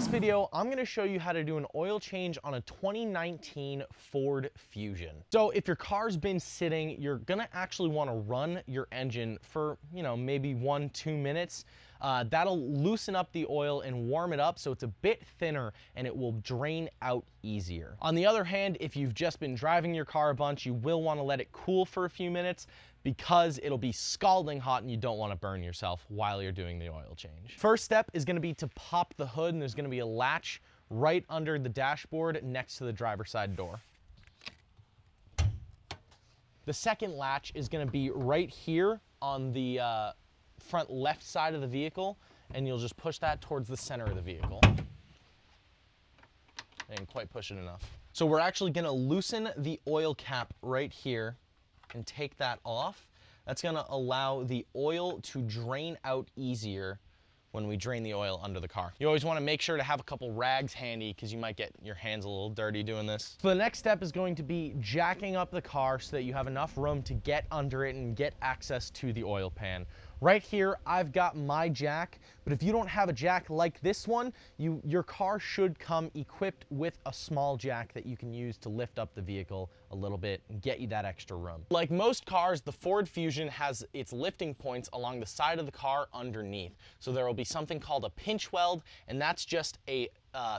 this video, I'm gonna show you how to do an oil change on a 2019 Ford Fusion. So if your car's been sitting, you're gonna actually wanna run your engine for, maybe 1-2 minutes. That'll loosen up the oil and warm it up so it's a bit thinner and it will drain out easier. On the other hand, if you've just been driving your car a bunch, you will wanna let it cool for a few minutes because it'll be scalding hot and you don't wanna burn yourself while you're doing the oil change. First step is gonna be to pop the hood, and there's gonna be a latch right under the dashboard next to the driver's side door. The second latch is gonna be right here on the front left side of the vehicle, and you'll just push that towards the center of the vehicle. I didn't quite push it enough. So we're actually gonna loosen the oil cap right here and take that off. That's gonna allow the oil to drain out easier when we drain the oil under the car. You always wanna make sure to have a couple rags handy because you might get your hands a little dirty doing this. So the next step is going to be jacking up the car so that you have enough room to get under it and get access to the oil pan. Right here, I've got my jack, but if you don't have a jack like this one, your car should come equipped with a small jack that you can use to lift up the vehicle a little bit and get you that extra room. Like most cars, the Ford Fusion has its lifting points along the side of the car underneath. So there will be something called a pinch weld, and that's just a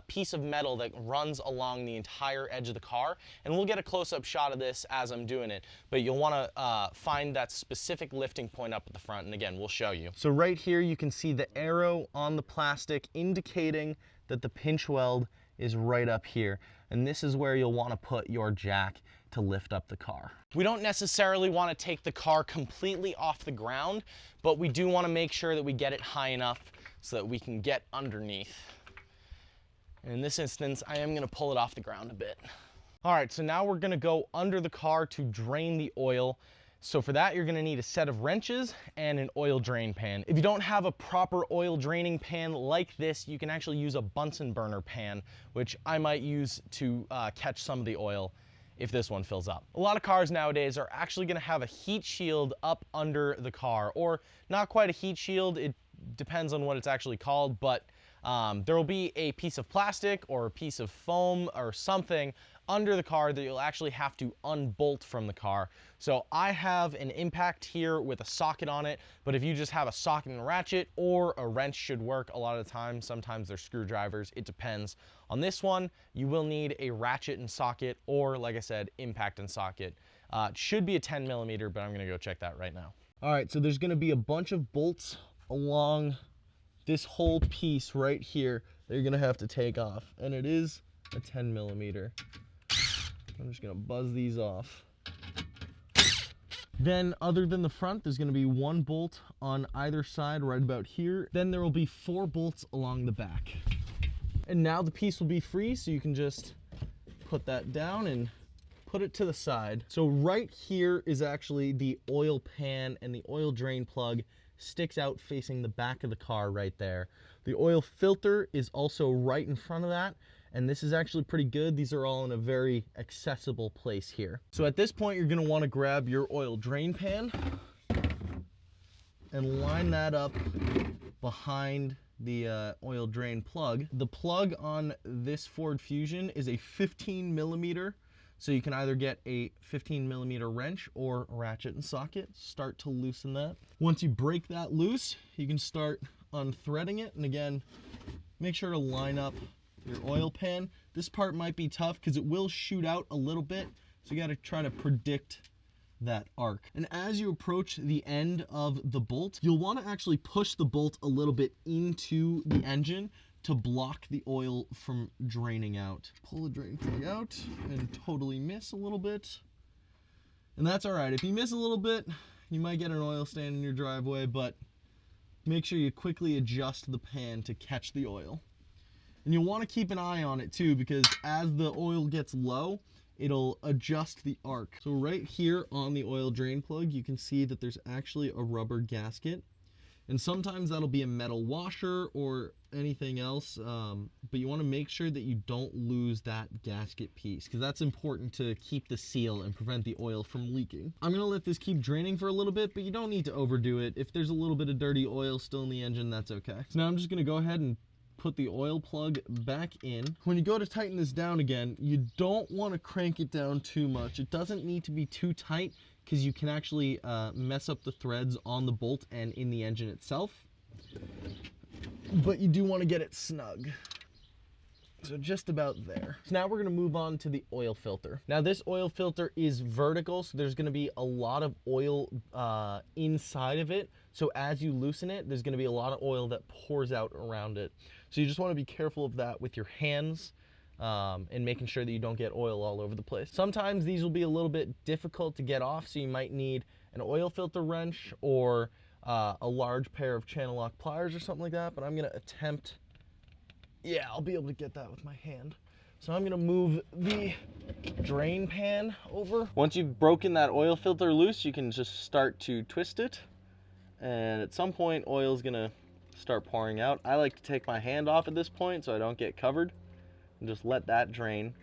piece of metal that runs along the entire edge of the car, and we'll get a close-up shot of this as I'm doing it, but you'll want to find that specific lifting point up at the front, and again, we'll show you. So right here you can see the arrow on the plastic indicating that the pinch weld is right up here, and this is where you'll want to put your jack to lift up the car. We don't necessarily want to take the car completely off the ground, but we do want to make sure that we get it high enough so that we can get underneath. And in this instance, I am gonna pull it off the ground a bit. All right, so now we're gonna go under the car to drain the oil. So for that, you're gonna need a set of wrenches and an oil drain pan. If you don't have a proper oil draining pan like this, you can actually use a Bunsen burner pan, which I might use to catch some of the oil if this one fills up. A lot of cars nowadays are actually gonna have a heat shield up under the car, or not quite a heat shield, it depends on what it's actually called, but there will be a piece of plastic or a piece of foam or something under the car that you'll actually have to unbolt from the car. So I have an impact here with a socket on it, but if you just have a socket and ratchet, or a wrench should work a lot of the time. Sometimes they're screwdrivers, it depends. On this one, you will need a ratchet and socket, or like I said, impact and socket. It should be a 10mm, but I'm gonna go check that right now. All right, so there's gonna be a bunch of bolts along this whole piece right here that you're gonna have to take off, and it is a 10mm. I'm just gonna buzz these off. Then other than the front, there's gonna be one bolt on either side right about here. Then there will be 4 bolts along the back. And now the piece will be free, so you can just put that down and put it to the side. So right here is actually the oil pan, and the oil drain plug sticks out facing the back of the car right there. The oil filter is also right in front of that, and this is actually pretty good. These are all in a very accessible place here. So at this point, you're gonna wanna grab your oil drain pan and line that up behind the oil drain plug. The plug on this Ford Fusion is a 15mm, so you can either get a 15mm wrench or ratchet and socket. Start to loosen that. Once you break that loose, you can start unthreading it. And again, make sure to line up your oil pan. This part might be tough because it will shoot out a little bit, so you gotta try to predict that arc. And as you approach the end of the bolt, you'll wanna actually push the bolt a little bit into the engine to block the oil from draining out. Pull the drain plug out and totally miss a little bit. And that's all right. If you miss a little bit, you might get an oil stain in your driveway, but make sure you quickly adjust the pan to catch the oil. And you'll want to keep an eye on it too, because as the oil gets low, it'll adjust the arc. So right here on the oil drain plug, you can see that there's actually a rubber gasket. And sometimes that'll be a metal washer or anything else, but you want to make sure that you don't lose that gasket piece, because that's important to keep the seal and prevent the oil from leaking. I'm going to let this keep draining for a little bit, but you don't need to overdo it. If there's a little bit of dirty oil still in the engine, that's okay. So now I'm just going to go ahead and put the oil plug back in. When you go to tighten this down again, you don't want to crank it down too much. It doesn't need to be too tight because you can actually mess up the threads on the bolt and in the engine itself. But you do want to get it snug. So just about there. So now we're gonna move on to the oil filter. Now this oil filter is vertical, so there's gonna be a lot of oil inside of it. So as you loosen it, there's gonna be a lot of oil that pours out around it. So you just wanna be careful of that with your hands and making sure that you don't get oil all over the place. Sometimes these will be a little bit difficult to get off, so you might need an oil filter wrench or a large pair of channel lock pliers or something like that, but I'm gonna attempt. Yeah, I'll be able to get that with my hand. So I'm gonna move the drain pan over. Once you've broken that oil filter loose, you can just start to twist it. And at some point, oil's gonna start pouring out. I like to take my hand off at this point so I don't get covered and just let that drain.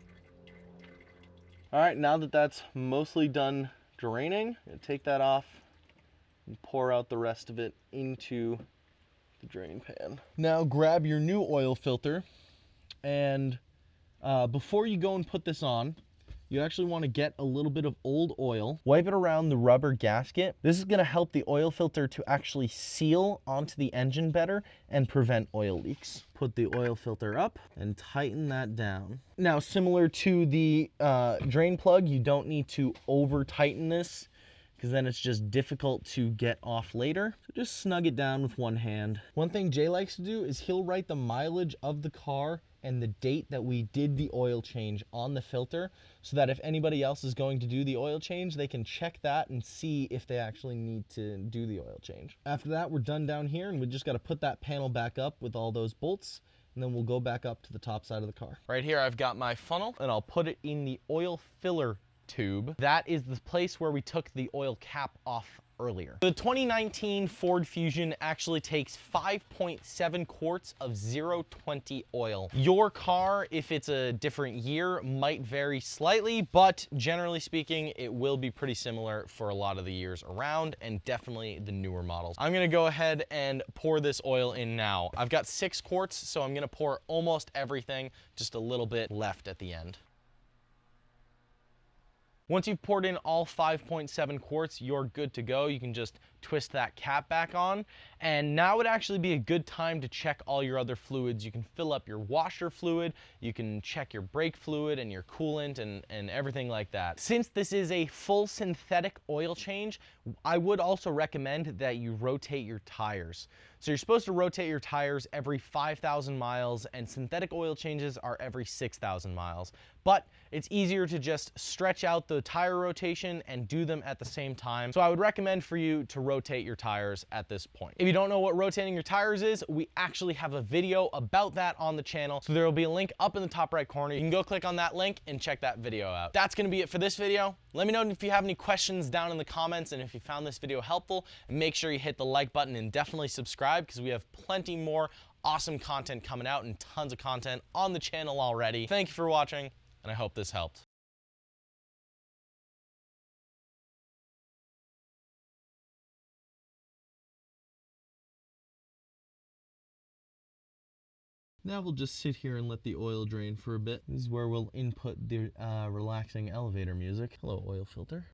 All right, now that that's mostly done draining, take that off and pour out the rest of it into the drain pan. Now grab your new oil filter, and before you go and put this on, you actually want to get a little bit of old oil, wipe it around the rubber gasket. This is going to help the oil filter to actually seal onto the engine better and prevent oil leaks. Put the oil filter up and tighten that down. Now, similar to the drain plug, you don't need to over tighten this, because then it's just difficult to get off later. So just snug it down with one hand. One thing Jay likes to do is he'll write the mileage of the car and the date that we did the oil change on the filter, so that if anybody else is going to do the oil change, they can check that and see if they actually need to do the oil change. After that, we're done down here, and we just got to put that panel back up with all those bolts, and then we'll go back up to the top side of the car. Right here, I've got my funnel, and I'll put it in the oil filler tube. That is the place where we took the oil cap off earlier. The 2019 Ford Fusion actually takes 5.7 quarts of 020 oil. Your car, if it's a different year, might vary slightly, but generally speaking, it will be pretty similar for a lot of the years around, and definitely the newer models. I'm gonna go ahead and pour this oil in now. I've got 6 quarts, so I'm gonna pour almost everything, just a little bit left at the end. Once you've poured in all 5.7 quarts, you're good to go. You can just twist that cap back on. And now would actually be a good time to check all your other fluids. You can fill up your washer fluid, you can check your brake fluid and your coolant and everything like that. Since this is a full synthetic oil change, I would also recommend that you rotate your tires. So you're supposed to rotate your tires every 5,000 miles, and synthetic oil changes are every 6,000 miles. But it's easier to just stretch out the tire rotation and do them at the same time. So I would recommend for you to rotate your tires at this point. If you don't know what rotating your tires is, we actually have a video about that on the channel. So there will be a link up in the top right corner. You can go click on that link and check that video out. That's gonna be it for this video. Let me know if you have any questions down in the comments, and if you found this video helpful, and make sure you hit the like button and definitely subscribe, because we have plenty more awesome content coming out and tons of content on the channel already. Thank you for watching, and I hope this helped. Now we'll just sit here and let the oil drain for a bit. This is where we'll input the relaxing elevator music. Hello, oil filter.